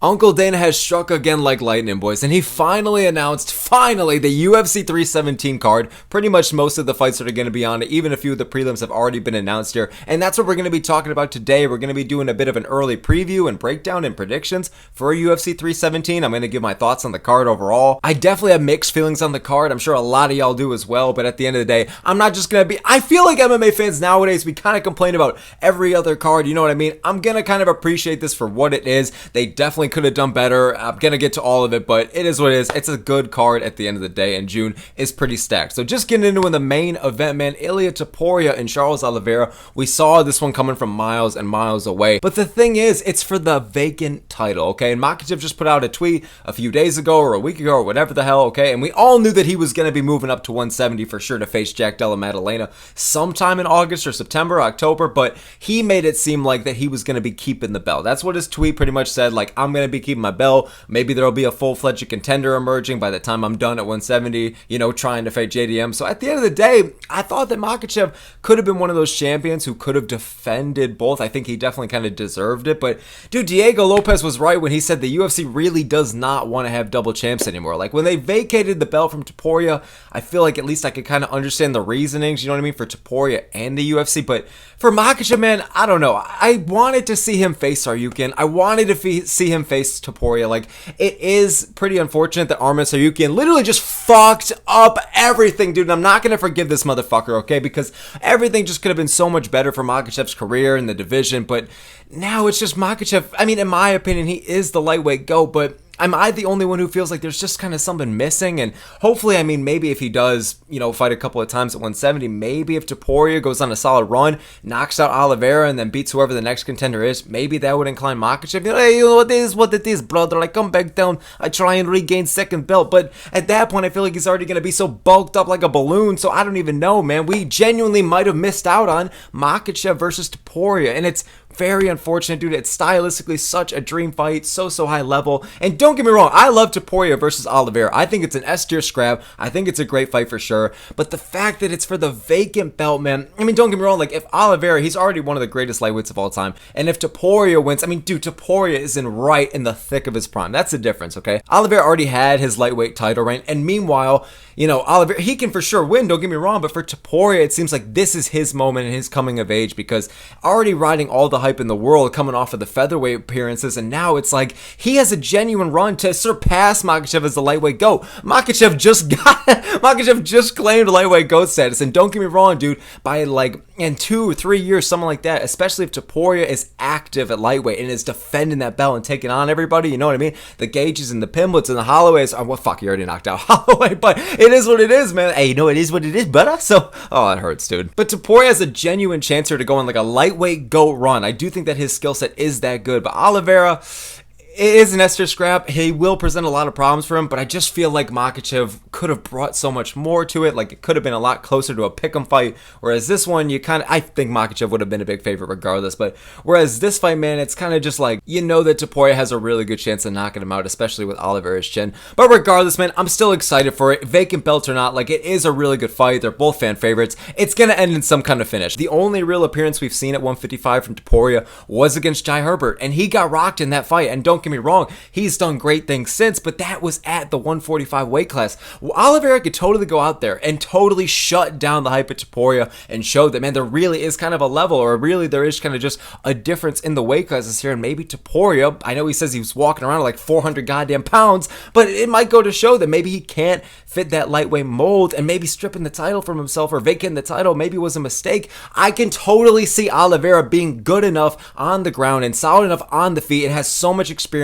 Uncle Dana has struck again like lightning, boys, and he finally announced, the UFC 317 card. Pretty much most of the fights that are going to be on it, even a few of the prelims have already been announced here, and that's what we're going to be talking about today. We're going to be doing a bit of an early preview and breakdown and predictions for UFC 317. I'm going to give my thoughts on the card overall. I definitely have mixed feelings on the card. I'm sure a lot of y'all do as well, but at the end of the day, I'm not just going to be... I feel like MMA fans nowadays, we kind of complain about every other card, you know what I mean? I'm going to kind of appreciate this for what it is. They definitely could have done better. I'm gonna get to all of it, but it is what it is. It's a good card at the end of the day, and June is pretty stacked. So just getting into the main event, man, Ilia Topuria and Charles Oliveira. We saw this one coming from miles and miles away, but the thing is, it's for the vacant title, okay? And MAKHACHEV just put out a tweet a few days ago or a week ago or whatever the hell, okay? And we all knew that he was gonna be moving up to 170 for sure to face Jack Della Maddalena sometime in August or September, October, but he made it seem like that he was gonna be keeping the belt. That's what his tweet pretty much said, like, I'm gonna be keeping my belt. Maybe there'll be a full-fledged contender emerging by the time I'm done at 170, you know, trying to fight JDM. So at the end of the day, I thought that MAKHACHEV could have been one of those champions who could have defended both. I think he definitely kind of deserved it. But dude, Diego Lopez was right when he said the UFC really does not want to have double champs anymore. Like when they vacated the belt from Topuria, I feel like at least I could kind of understand the reasonings, you know what I mean, for Topuria and the UFC. But for MAKHACHEV, man, I don't know. I wanted to see him face Saryukin. I wanted to see him face Topuria. Like, it is pretty unfortunate that Arman Saryukin literally just fucked up everything, dude. And I'm not going to forgive this motherfucker, okay? Because everything just could have been so much better for MAKHACHEV's career in the division. But now it's just MAKHACHEV. I mean, in my opinion, he is the lightweight GOAT, but am I the only one who feels like there's just kind of something missing? And hopefully, I mean, maybe if he does, you know, fight a couple of times at 170, maybe if Topuria goes on a solid run, knocks out Oliveira, and then beats whoever the next contender is, maybe that would incline MAKHACHEV. You know, hey, you know what it is, brother. I come back down, I try and regain second belt. But at that point, I feel like he's already going to be so bulked up like a balloon. So I don't even know, man. We genuinely might have missed out on MAKHACHEV versus Topuria. And it's very unfortunate, dude. It's stylistically such a dream fight, so high level. And don't get me wrong, I love Topuria versus Oliveira. I think it's an S-tier scrap. I think it's a great fight for sure. But the fact that it's for the vacant belt, man, I mean, don't get me wrong, like, if Oliveira, he's already one of the greatest lightweights of all time. And if Topuria wins, I mean, dude, Topuria is right in the thick of his prime. That's the difference, okay? Oliveira already had his lightweight title reign. And meanwhile, you know, Oliveira, he can for sure win, don't get me wrong. But for Topuria, it seems like this is his moment and his coming of age, because already riding all the hype in the world coming off of the featherweight appearances, and now it's like he has a genuine run to surpass MAKHACHEV as the lightweight GOAT. MAKHACHEV just claimed lightweight GOAT status, and don't get me wrong, dude, by like in 2 or 3 years, something like that, especially if Topuria is active at lightweight and is defending that belt and taking on everybody, you know what I mean? The Gages and the Pimblets and the Holloways, oh, well, fuck, you already knocked out Holloway, but it is what it is, man. Hey, you know, it is what it is, brother. So, oh, it hurts, dude. But Topuria has a genuine chance here to go on like a lightweight GOAT run. I do think that his skill set is that good, but Oliveira is an S-tier scrap. He will present a lot of problems for him, but I just feel like MAKHACHEV could have brought so much more to it. Like, it could have been a lot closer to a pick'em fight, whereas this one, I think MAKHACHEV would have been a big favorite regardless, but whereas this fight, man, it's kind of just like, you know that Topuria has a really good chance of knocking him out, especially with Oliveira's chin. But regardless, man, I'm still excited for it. Vacant belt or not, like, it is a really good fight. They're both fan favorites. It's going to end in some kind of finish. The only real appearance we've seen at 155 from Topuria was against Zellheuber, and he got rocked in that fight, and don't get me wrong, he's done great things since, but that was at the 145 weight class. Oliveira could totally go out there and totally shut down the hype at Topuria and show that, man, there really is kind of a level, or really there is kind of just a difference in the weight classes here. And maybe Topuria, I know he says he was walking around like 400 goddamn pounds, but it might go to show that maybe he can't fit that lightweight mold, and maybe stripping the title from himself or vacating the title maybe was a mistake. I can totally see Oliveira being good enough on the ground and solid enough on the feet and has so much experience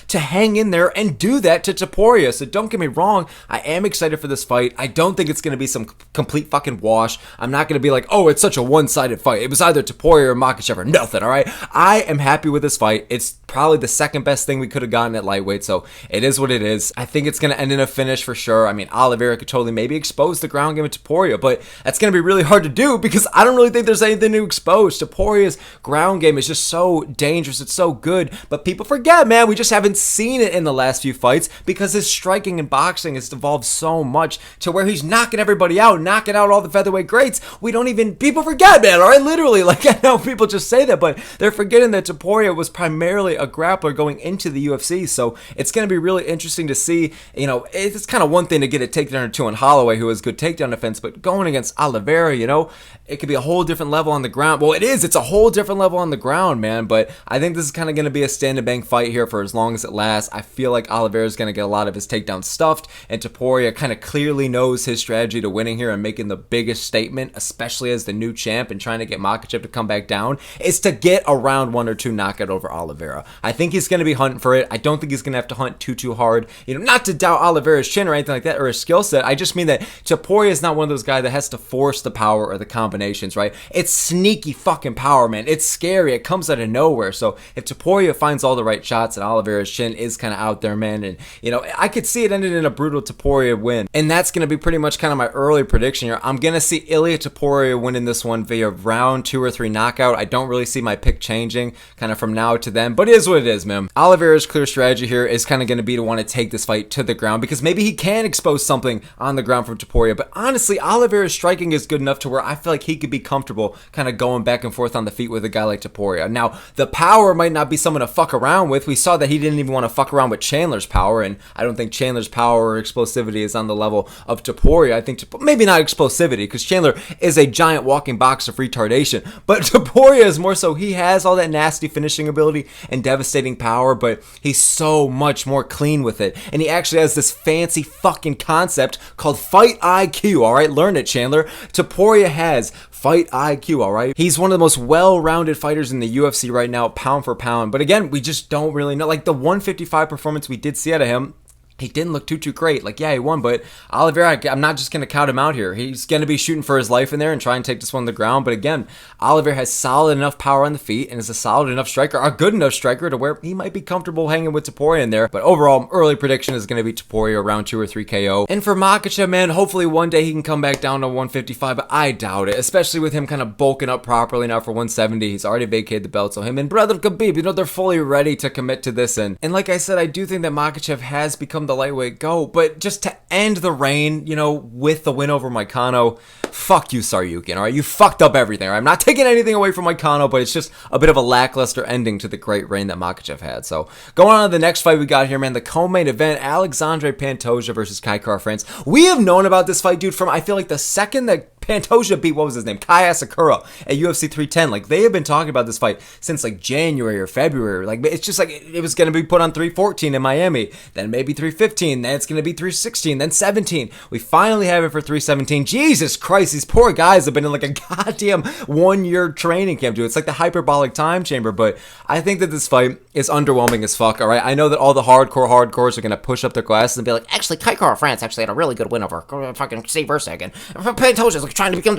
to hang in there and do that to Topuria. So don't get me wrong, I am excited for this fight. I don't think it's going to be some complete fucking wash. I'm not going to be like, oh, it's such a one-sided fight. It was either Topuria or MAKHACHEV or nothing, all right? I am happy with this fight. It's probably the second best thing we could have gotten at lightweight, so it is what it is. I think it's going to end in a finish for sure. I mean, Oliveira could totally maybe expose the ground game of Topuria, but that's going to be really hard to do because I don't really think there's anything to expose. Topuria's ground game is just so dangerous. It's so good, but people forget, man, we just haven't seen it in the last few fights because his striking and boxing has evolved so much to where he's knocking everybody out, knocking out all the featherweight greats. People forget, man, all right? Literally, like, I know people just say that, but they're forgetting that Topuria was primarily a grappler going into the UFC, so it's going to be really interesting to see. You know, it's kind of one thing to get a takedown or two on Holloway, who has good takedown defense, but going against Oliveira, you know, it could be a whole different level on the ground. Well, it's a whole different level on the ground, man, but I think this is kind of going to be a stand and bang fight here for as long as it lasts. I feel like Oliveira is going to get a lot of his takedowns stuffed, and Topuria kind of clearly knows his strategy to winning here and making the biggest statement, especially as the new champ and trying to get MAKHACHEV to come back down, is to get a round 1 or 2 knockout over Oliveira. I think he's going to be hunting for it. I don't think he's going to have to hunt too hard. You know, not to doubt Oliveira's chin or anything like that or his skill set. I just mean that Topuria is not one of those guys that has to force the power or the combinations, right? It's sneaky fucking power, man. It's scary. It comes out of nowhere. So if Topuria finds all the right shots and Oliveira's chin is kind of out there, man, and, you know, I could see it ended in a brutal Topuria win. And that's going to be pretty much kind of my early prediction here. I'm going to see Ilia Topuria winning this one via round 2 or 3 knockout. I don't really see my pick changing kind of from now to then, but it is what it is, man. Oliveira's clear strategy here is kind of going to be to want to take this fight to the ground because maybe he can expose something on the ground from Topuria. But honestly, Oliveira's striking is good enough to where I feel like he could be comfortable kind of going back and forth on the feet with a guy like Topuria. Now, the power might not be someone to fuck around with. We saw that he didn't even want to fuck around with Chandler's power, and I don't think Chandler's power or explosivity is on the level of Topuria. I think maybe not explosivity because Chandler is a giant walking box of retardation, but Topuria is more so he has all that nasty finishing ability and devastating power, but he's so much more clean with it, and he actually has this fancy fucking concept called fight IQ. All right, learn it, Chandler. Topuria has fight IQ, all right? He's one of the most well-rounded fighters in the UFC right now, pound for pound. But again, we just don't really know. Like the 155 performance we did see out of him, he didn't look too great. Like, yeah, he won, but Oliveira, I'm not just going to count him out here. He's going to be shooting for his life in there and try and take this one to the ground. But again, Oliveira has solid enough power on the feet and is a solid enough striker, a good enough striker to where he might be comfortable hanging with Topuria in there. But overall, early prediction is going to be Topuria around 2 or 3 KO. And for MAKHACHEV, man, hopefully one day he can come back down to 155, but I doubt it, especially with him kind of bulking up properly now for 170. He's already vacated the belt, so him and brother Khabib, you know, they're fully ready to commit to this. And like I said, I do think that MAKHACHEV has become the lightweight GOAT. But just to end the reign, you know, with the win over Moicano, fuck you, Saryukin, all right? You fucked up everything, all right? I'm not taking anything away from Moicano, but it's just a bit of a lackluster ending to the great reign that MAKHACHEV had. So going on to the next fight we got here, man, the co-main event, Alexandre Pantoja versus Kai France. We have known about this fight, dude, from I feel like the second that Pantoja beat, what was his name? Kai Asakura at UFC 310. Like, they have been talking about this fight since like January or February. Like, it's just like it was going to be put on 314 in Miami, then maybe 315, then it's going to be 316, then 17. We finally have it for 317. Jesus Christ, these poor guys have been in like a goddamn 1-year training camp, dude. It's like the hyperbolic time chamber, but I think that this fight is underwhelming as fuck, all right? I know that all the hardcores are going to push up their glasses and be like, actually, Kai France actually had a really good win over fucking Steve Versa again. Pantoja's like trying to become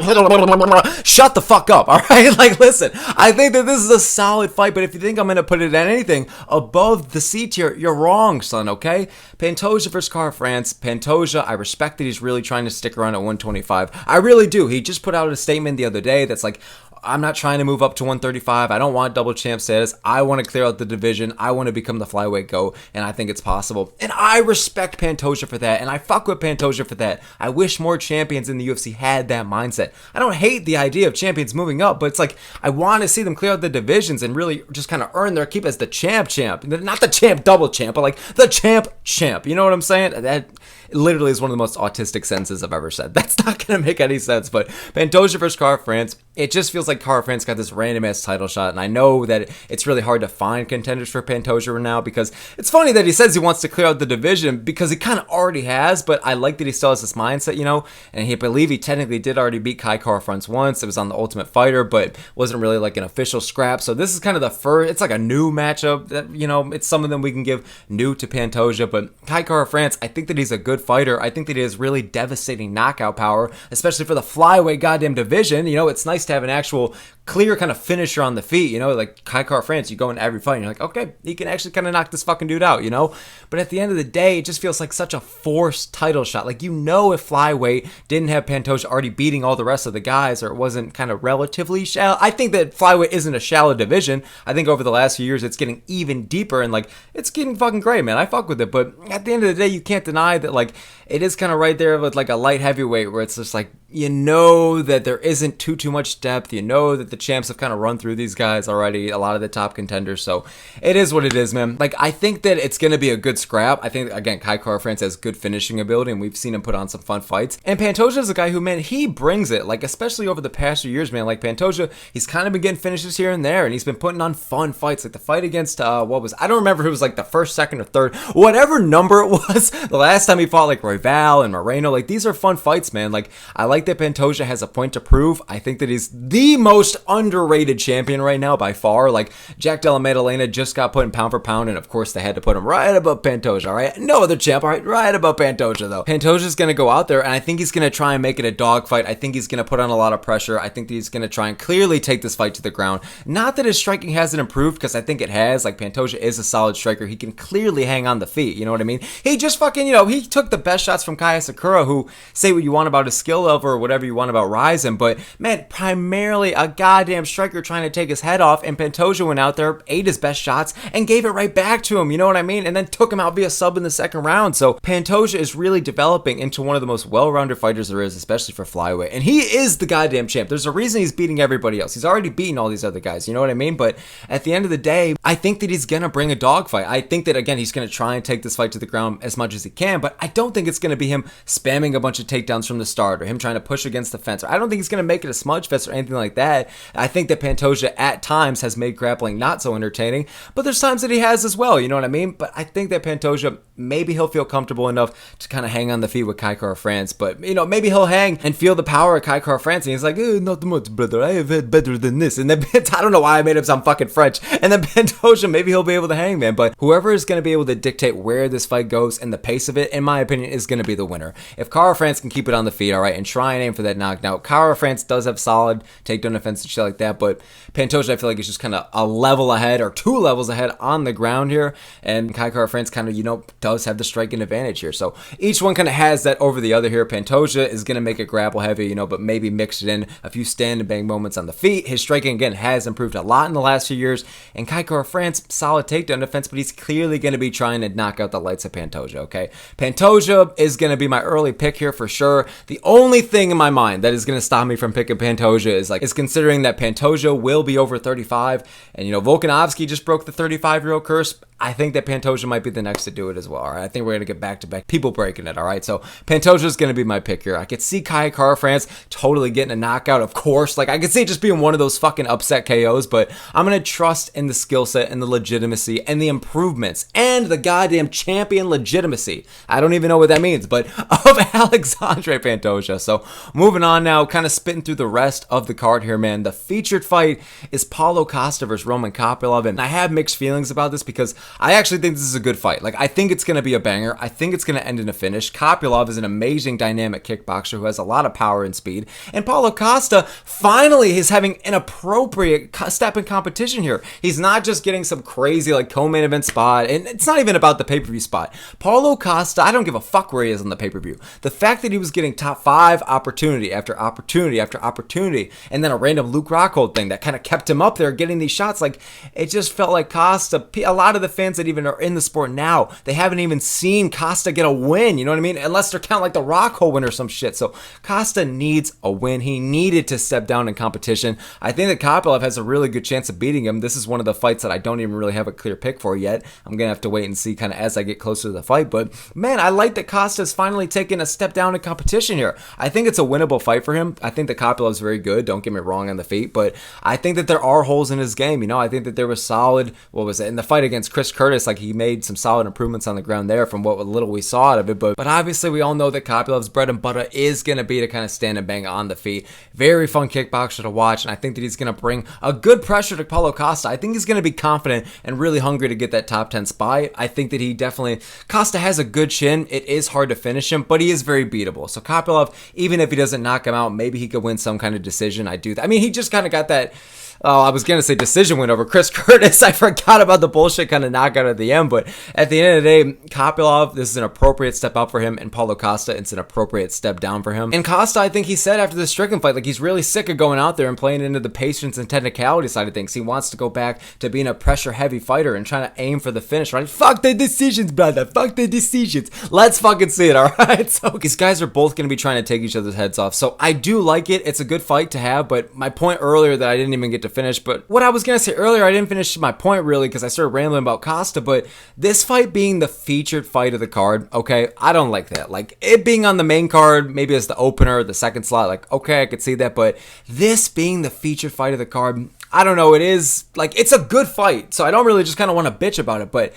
shut the fuck up, all right? Like, listen, I think that this is a solid fight, but if you think I'm gonna put it at anything above the C tier, you're wrong, son. Okay, Pantoja versus Kai France. Pantoja, I respect that he's really trying to stick around at 125. I really do. He just put out a statement the other day that's like, I'm not trying to move up to 135. I don't want double champ status. I want to clear out the division. I want to become the flyweight GOAT, and I think it's possible. And I respect Pantoja for that, and I fuck with Pantoja for that. I wish more champions in the UFC had that mindset. I don't hate the idea of champions moving up, but it's like I want to see them clear out the divisions and really just kind of earn their keep as the champ. Not the champ double champ, but like the champ. You know what I'm saying? That literally is one of the most autistic sentences I've ever said. That's not going to make any sense, but Pantoja versus Kai France, it just feels like Kai France got this random ass title shot, and I know that it's really hard to find contenders for Pantoja now because it's funny that he says he wants to clear out the division because he kind of already has, but I like that he still has this mindset, you know, and I believe he technically did already beat Kai France once. It was on the Ultimate Fighter, but wasn't really like an official scrap, so this is kind of the first, it's like a new matchup that, you know, it's some of them we can give new to Pantoja, but Kai France, I think that he's a good fighter. I think that he has really devastating knockout power, especially for the flyweight goddamn division. You know, it's nice to have an actual clear kind of finisher on the feet, you know, like Kai Kara-France, you go in every fight and you're like, okay, he can actually kind of knock this fucking dude out, you know? But at the end of the day, it just feels like such a forced title shot. Like, you know, if flyweight didn't have Pantoja already beating all the rest of the guys, or it wasn't kind of relatively shallow. I think that flyweight isn't a shallow division. I think over the last few years, it's getting even deeper, and like, it's getting fucking great, man. I fuck with it. But at the end of the day, you can't deny that, like, it is kind of right there with like a light heavyweight where it's just like, you know that there isn't too much depth. You know that the champs have kind of run through these guys already, a lot of the top contenders. So it is what it is, man. Like, I think that it's going to be a good scrap. I think, again, Kai Kara-France has good finishing ability, and we've seen him put on some fun fights. And Pantoja is a guy who, man, he brings it. Like, especially over the past few years, man. Like, Pantoja, he's kind of been getting finishes here and there, and he's been putting on fun fights. Like the fight against, I don't remember if it was like the first, second, or third, whatever number it was, the last time he fought like Royval and Moreno. Like, these are fun fights, man. Like, I like that Pantoja has a point to prove. I think that he's the most underrated champion right now by far. Like, Jack Della Maddalena just got put in pound for pound, and of course they had to put him right above Pantoja, all right? No other champ, all right above Pantoja, though. Pantoja's going to go out there, and I think he's going to try and make it a dogfight. I think he's going to put on a lot of pressure. I think that he's going to try and clearly take this fight to the ground. Not that his striking hasn't improved, because I think it has. Like, Pantoja is a solid striker. He can clearly hang on the feet, you know what I mean? He just fucking, you know, he took the best shots from Kaya Sakura, who, say what you want about his skill level or whatever you want about Ryzen, but man, primarily a goddamn striker trying to take his head off, and Pantoja went out there, ate his best shots, and gave it right back to him, you know what I mean? And then took him out via sub in the second round. So Pantoja is really developing into one of the most well-rounded fighters there is, especially for flyweight. And he is the goddamn champ. There's a reason he's beating everybody else. He's already beaten all these other guys, you know what I mean? But at the end of the day, I think that he's gonna bring a dogfight. I think that, again, he's gonna try and take this fight to the ground as much as he can, but I don't think it's gonna be him spamming a bunch of takedowns from the start, or him trying to push against the fence. I don't think he's going to make it a smudge fest or anything like that. I think that Pantoja at times has made grappling not so entertaining, but there's times that he has as well, you know what I mean? But I think that Pantoja, maybe he'll feel comfortable enough to kind of hang on the feet with Kai Kara-France, but, you know, maybe he'll hang and feel the power of Kai Kara-France, and he's like, not much, brother, I have had better than this. And then, I don't know why I made up some fucking French, and then Pantoja, maybe he'll be able to hang, man. But whoever is going to be able to dictate where this fight goes and the pace of it, in my opinion, is going to be the winner. If Kara-France can keep it on the feet, all right, and try and aim for that knockdown. Kara-France does have solid takedown defense and shit like that, but Pantoja, I feel like, is just kind of a level ahead or two levels ahead on the ground here, and Kai Kara-France kind of, you know, does have the striking advantage here. So each one kind of has that over the other here. Pantoja is going to make it grapple heavy, you know, but maybe mix it in a few stand and bang moments on the feet. His striking, again, has improved a lot in the last few years, and Kai Kara-France, solid takedown defense, but he's clearly going to be trying to knock out the lights of Pantoja, okay? Pantoja is going to be my early pick here for sure. The only thing in my mind that is going to stop me from picking Pantoja is considering that Pantoja will be over 35, and, you know, Volkanovski just broke the 35-year-old curse. I think that Pantoja might be the next to do it as well, all right? I think we're going to get back-to-back people breaking it, all right? So Pantoja is going to be my pick here. I could see Kai Kara-France totally getting a knockout, of course. Like, I could see it just being one of those fucking upset KOs, but I'm going to trust in the skill set and the legitimacy and the improvements and the goddamn champion legitimacy. I don't even know what that means, but of Alexandre Pantoja. So moving on now, kind of spitting through the rest of the card here, man. The featured fight is Paulo Costa versus Roman Kopylov, and I have mixed feelings about this because I actually think this is a good fight. Like, I think it's going to be a banger. I think it's going to end in a finish. Kopylov is an amazing dynamic kickboxer who has a lot of power and speed, and Paulo Costa finally is having an appropriate step in competition here. He's not just getting some crazy, like, co-main event spot, and it's not even about the pay-per-view spot. Paulo Costa, I don't give a fuck where he is on the pay-per-view. The fact that he was getting top 5 opportunity after opportunity after opportunity, and then a random Luke Rockhold thing that kind of kept him up there getting these shots, like, it just felt like Costa, a lot of the fans that even are in the sport now, they haven't even seen Costa get a win, you know what I mean? Unless they're counting like the Rockhold win or some shit. So Costa needs a win. He needed to step down in competition. I think that Kopylov has a really good chance of beating him. This is one of the fights that I don't even really have a clear pick for yet. I'm going to have to wait and see kind of as I get closer to the fight. But man, I like that Costa's finally taken a step down in competition here. I think it's a winnable fight for him. I think that Kopylov's very good. Don't get me wrong on the feet, but I think that there are holes in his game. You know, I think that there was solid, what was it, in the fight against Chris Curtis, like he made some solid improvements on the ground there from what little we saw out of it. But obviously we all know that Kopylov's bread and butter is going to be to kind of stand and bang on the feet. Very fun kickboxer to watch, and I think that he's going to bring a good pressure to Paulo Costa. I think he's going to be confident and really hungry to get that top 10 spot. I think that he definitely, Costa has a good chin. It is hard to finish him, but he is very beatable. So Kopylov, even if he doesn't knock him out, maybe he could win some kind of decision. I mean, he just kind of got that, I was going to say decision win over Chris Curtis. I forgot about the bullshit kind of knockout at the end, but at the end of the day, Kopylov, this is an appropriate step up for him, and Paulo Costa, it's an appropriate step down for him. And Costa, I think he said after the Strickland fight, like, he's really sick of going out there and playing into the patience and technicality side of things. He wants to go back to being a pressure-heavy fighter and trying to aim for the finish, right? Fuck the decisions, brother. Fuck the decisions. Let's fucking see it, all right? So these guys are both going to be trying to take each other's heads off. So I do like it. It's a good fight to have, but my point earlier that I didn't even get to finish, but what I was going to say earlier, I didn't finish my point really because I started rambling about Costa, but this fight being the featured fight of the card, okay, I don't like that. Like, it being on the main card, maybe as the opener, the second slot, like, okay, I could see that, but this being the featured fight of the card, I don't know, it is, like, it's a good fight, so I don't really just kind of want to bitch about it, but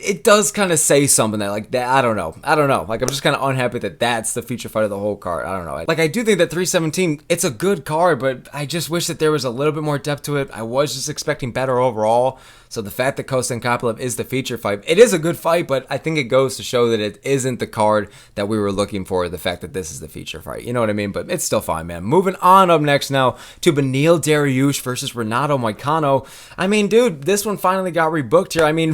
it does kind of say something that, like, that, I don't know. Like, I'm just kind of unhappy that that's the feature fight of the whole card. I don't know. Like, I do think that 317, it's a good card, but I just wish that there was a little bit more depth to it. I was just expecting better overall. So the fact that Costa and Kopylov is the feature fight, it is a good fight, but I think it goes to show that it isn't the card that we were looking for, the fact that this is the feature fight. You know what I mean? But it's still fine, man. Moving on up next now to Beneil Dariush versus Renato Moicano. I mean, dude, this one finally got rebooked here. I mean,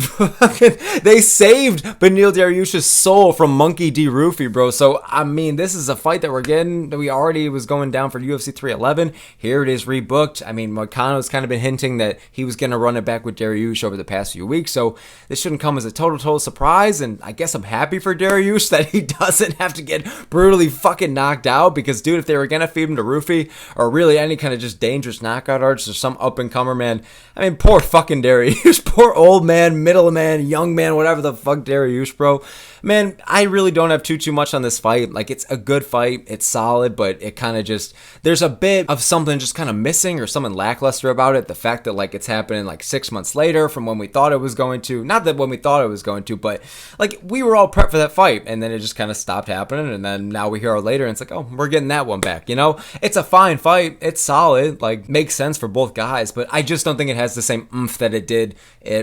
they saved Beneil Dariush's soul from Monkey D. Rufy, bro. So, I mean, this is a fight that we're getting, that we already was going down for UFC 311. Here it is rebooked. I mean, Moicano's kind of been hinting that he was going to run it back with Dariush over the past few weeks, so this shouldn't come as a total surprise, and I guess I'm happy for Dariush that he doesn't have to get brutally fucking knocked out, because, dude, if they were gonna feed him to Rufy, or really any kind of just dangerous knockout arts, or some up-and-comer, man, I mean, poor fucking Dariush, poor old man, middle man, young man, whatever the fuck Dariush, bro. Man, I really don't have too much on this fight. Like, it's a good fight, it's solid, but it kind of just, there's a bit of something just kind of missing, or something lackluster about it. The fact that, like, it's happening like 6 months later from when we thought it was going to, not that when we thought it was going to, but like, we were all prepped for that fight, and then it just kind of stopped happening, and then now we hear it later, and it's like, oh, we're getting that one back, you know? It's a fine fight, it's solid, like, makes sense for both guys, but I just don't think it has the same oomph that it did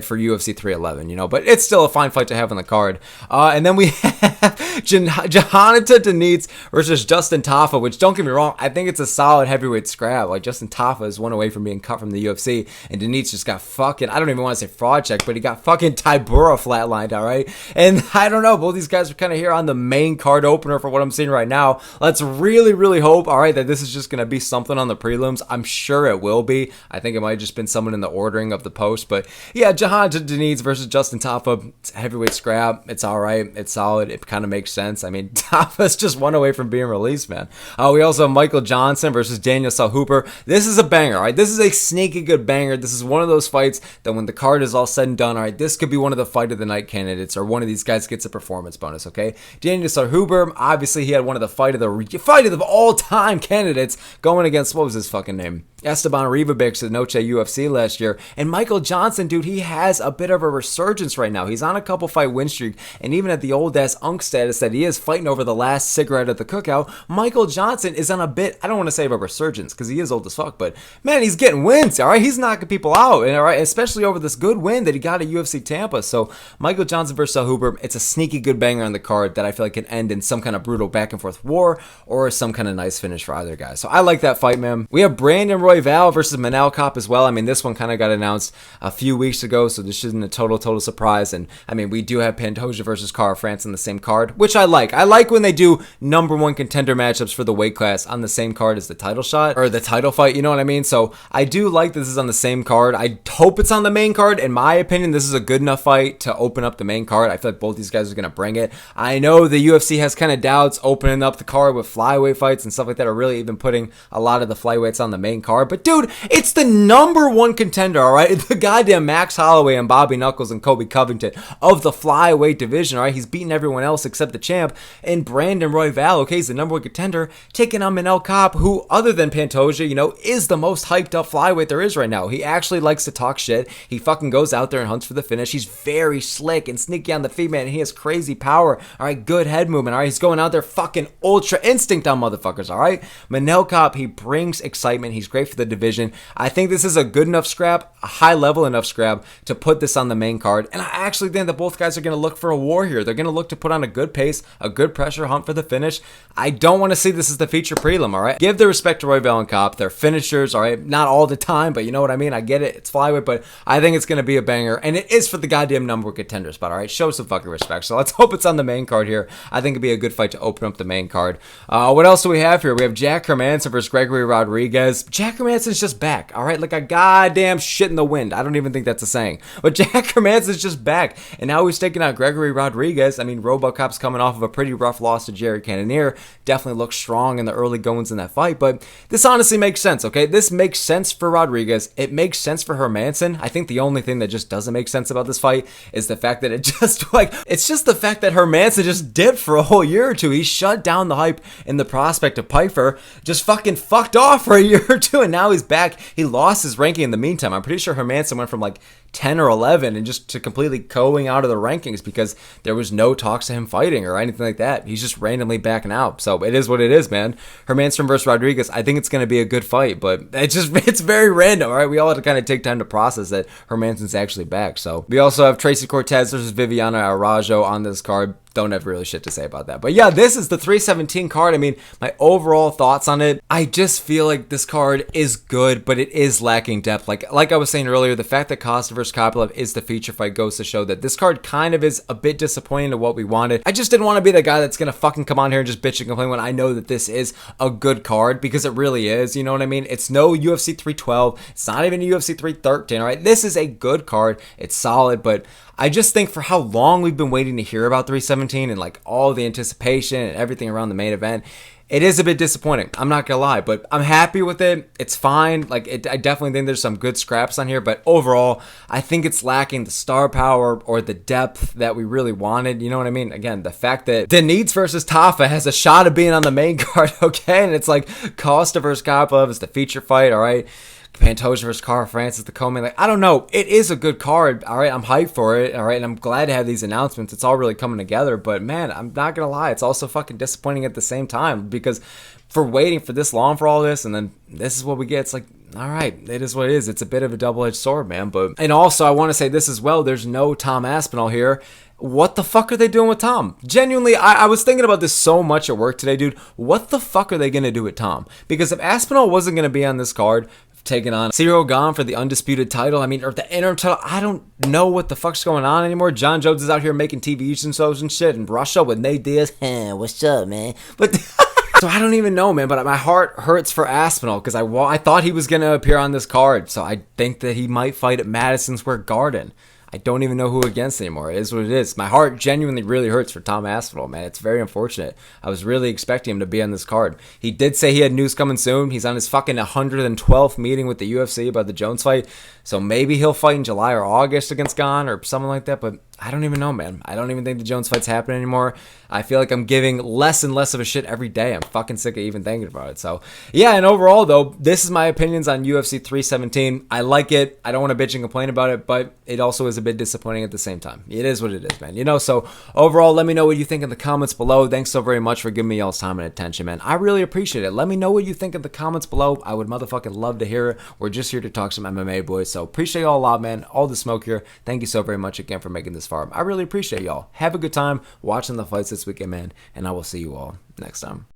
for UFC 311, you know? But it's still a fine fight to have on the card. And then we have Johanita Dinitz versus Justin Tafa, which, don't get me wrong, I think it's a solid heavyweight scrap. Like, Justin Tafa is one away from being cut from the UFC, and Dinitz just got fucking, I don't even want to say fraud check, but he got fucking Tybura flatlined, all right? And I don't know, both these guys are kind of here on the main card opener for what I'm seeing right now. Let's really hope, all right, that this is just going to be something on the prelims. I'm sure it will be. I think it might have just been someone in the ordering of the post, but yeah, Johanita Dinitz versus Justin Tafa, it's a heavyweight scrap. It's all right. It's solid. It kind of makes sense. I mean, Tafa's just one away from being released, man. We also have Michael Johnson versus Daniel Zellheuber. This is a banger, all right? This is a sneaky good banger. This is one of those fights that when the card is all said and done, all right, this could be one of the fight of the night candidates, or one of these guys gets a performance bonus, okay? Daniel Zellheuber, obviously he had one of the fight of the all-time candidates going against, what was his fucking name? Esteban Rivabex at Noche UFC last year. And Michael Johnson, dude, he has a bit of a resurgence right now. He's on a couple fight win streak, and even at the old ass unk status that he is fighting over the last cigarette at the cookout, Michael Johnson is on a bit, I don't want to say of a resurgence because he is old as fuck, but man, he's getting wins, all right? He's knocking people out, and all right, especially over this good win that he got at UFC Tampa. So Michael Johnson versus Zellheuber, it's a sneaky good banger on the card that I feel like can end in some kind of brutal back and forth war or some kind of nice finish for either guy. So I like that fight, man. We have Brandon Royval versus Manel Kape as well. I mean, this one kind of got announced a few weeks ago, so this isn't a total surprise. And I mean, we do have Pantoja versus Cara France on the same card, which I like. I like when they do number one contender matchups for the weight class on the same card as the title shot or the title fight, you know what I mean? So I do like this is on the same card. I hope it's on the main card. In my opinion, this is a good enough fight to open up the main card. I feel like both these guys are going to bring it. I know the UFC has kind of doubts opening up the card with flyweight fights and stuff like that, or really even putting a lot of the flyweights on the main card. card. But dude, it's the #1 contender, all right? The goddamn Max Holloway and Bobby Knuckles and Colby Covington of the flyweight division, all right? He's beaten everyone else except the champ. And Brandon Royval, okay, he's the #1 contender, taking on Manel Kape, who, other than Pantoja, you know, is the most hyped up flyweight there is right now. He actually likes to talk shit. He fucking goes out there and hunts for the finish. He's very slick and sneaky on the feet, man. And he has crazy power, all right? Good head movement, all right? He's going out there fucking ultra instinct on motherfuckers, all right? Manel Kape, he brings excitement. He's great for the division. I think this is a good enough scrap, a high level enough scrap to put this on the main card. And I actually think that both guys are going to look for a war here. They're going to look to put on a good pace, a good pressure, hunt for the finish. I don't want to see this as the feature prelim, all right? Give the respect to Royval and Kape. They're finishers, all right? Not all the time, but you know what I mean? I get it. It's flyweight, but I think it's going to be a banger. And it is for the goddamn #1 contender spot, all right? Show some fucking respect. So let's hope it's on the main card here. I think it'd be a good fight to open up the main card. What else do we have here? We have Jack Hermannson versus Gregory Rodrigues. Jack Hermansson's just back, all right? Like a goddamn shit in the wind. I don't even think that's a saying. But Jack Hermansson's just back. And now he's taking out Gregory Rodrigues. I mean, RoboCop's coming off of a pretty rough loss to Jerry Cannonier. Definitely looks strong in the early goings in that fight. But this honestly makes sense, okay? This makes sense for Rodrigues. It makes sense for Hermansson. I think the only thing that just doesn't make sense about this fight is the fact that it's just the fact that Hermannson just dipped for a whole year or two. He shut down the hype and the prospect of Pyfer, just fucking fucked off for a year or two, and now he's back. He lost his ranking in the meantime. I'm pretty sure Hermannson went from like 10 or 11 and just to completely going out of the rankings because there was no talks to him fighting or anything like that. He's just randomly backing out. So it is what it is, man. Hermannson versus Rodrigues, I think it's going to be a good fight, but it's very random, all right? We all have to kind of take time to process that Hermansson's actually back. So we also have Tracy Cortez versus Viviana Araújo on this card. Don't have really shit to say about that. But yeah, this is the 317 card. I mean, my overall thoughts on it, I just feel like this card is good, but it is lacking depth. Like I was saying earlier, the fact that Costa versus Kopylov is the feature fight goes to show that this card kind of is a bit disappointing to what we wanted. I just didn't want to be the guy that's going to fucking come on here and just bitch and complain when I know that this is a good card, because it really is, you know what I mean? It's no UFC 312. It's not even UFC 313, all right? This is a good card. It's solid, but I just think for how long we've been waiting to hear about 317 and like all the anticipation and everything around the main event, it is a bit disappointing. I'm not gonna lie, but I'm happy with it. It's fine. I definitely think there's some good scraps on here, but overall, I think it's lacking the star power or the depth that we really wanted. You know what I mean? Again, the fact that Dinitz versus Tafa has a shot of being on the main card, okay? And it's like Costa versus Kopylov is the feature fight, all right? Pantoja versus Carl Francis, the co-main. Like, I don't know. It is a good card. All right. I'm hyped for it. All right. And I'm glad to have these announcements. It's all really coming together. But man, I'm not going to lie. It's also fucking disappointing at the same time, because for waiting for this long for all this, and then this is what we get. It's like, all right, it is what it is. It's a bit of a double-edged sword, man. But, and also I want to say this as well. There's no Tom Aspinall here. What the fuck are they doing with Tom? Genuinely, I was thinking about this so much at work today, dude. What the fuck are they going to do with Tom? Because if Aspinall wasn't going to be on this card, taking on Cyril Gane for the undisputed title, I mean, or the interim title, I don't know what the fuck's going on anymore. John Jones is out here making TV shows and shit in Russia with Nate Diaz. Hey, what's up, man? But so I don't even know, man, but my heart hurts for Aspinall because I thought he was going to appear on this card. So I think that he might fight at Madison Square Garden. I don't even know who against anymore. It is what it is. My heart genuinely really hurts for Tom Aspinall, man. It's very unfortunate. I was really expecting him to be on this card. He did say he had news coming soon. He's on his fucking 112th meeting with the UFC about the Jones fight. So maybe he'll fight in July or August against Gane or something like that. But I don't even know, man. I don't even think the Jones fight's happening anymore. I feel like I'm giving less and less of a shit every day. I'm fucking sick of even thinking about it. So, yeah, and overall, though, this is my opinions on UFC 317. I like it. I don't want to bitch and complain about it, but it also is a bit disappointing at the same time. It is what it is, man. You know, so overall, let me know what you think in the comments below. Thanks so very much for giving me y'all's time and attention, man. I really appreciate it. Let me know what you think in the comments below. I would motherfucking love to hear it. We're just here to talk some MMA, boys. So appreciate y'all a lot, man. All the smoke here. Thank you so very much again for making this far. I really appreciate y'all. Have a good time watching the fights this weekend, man, and I will see you all next time.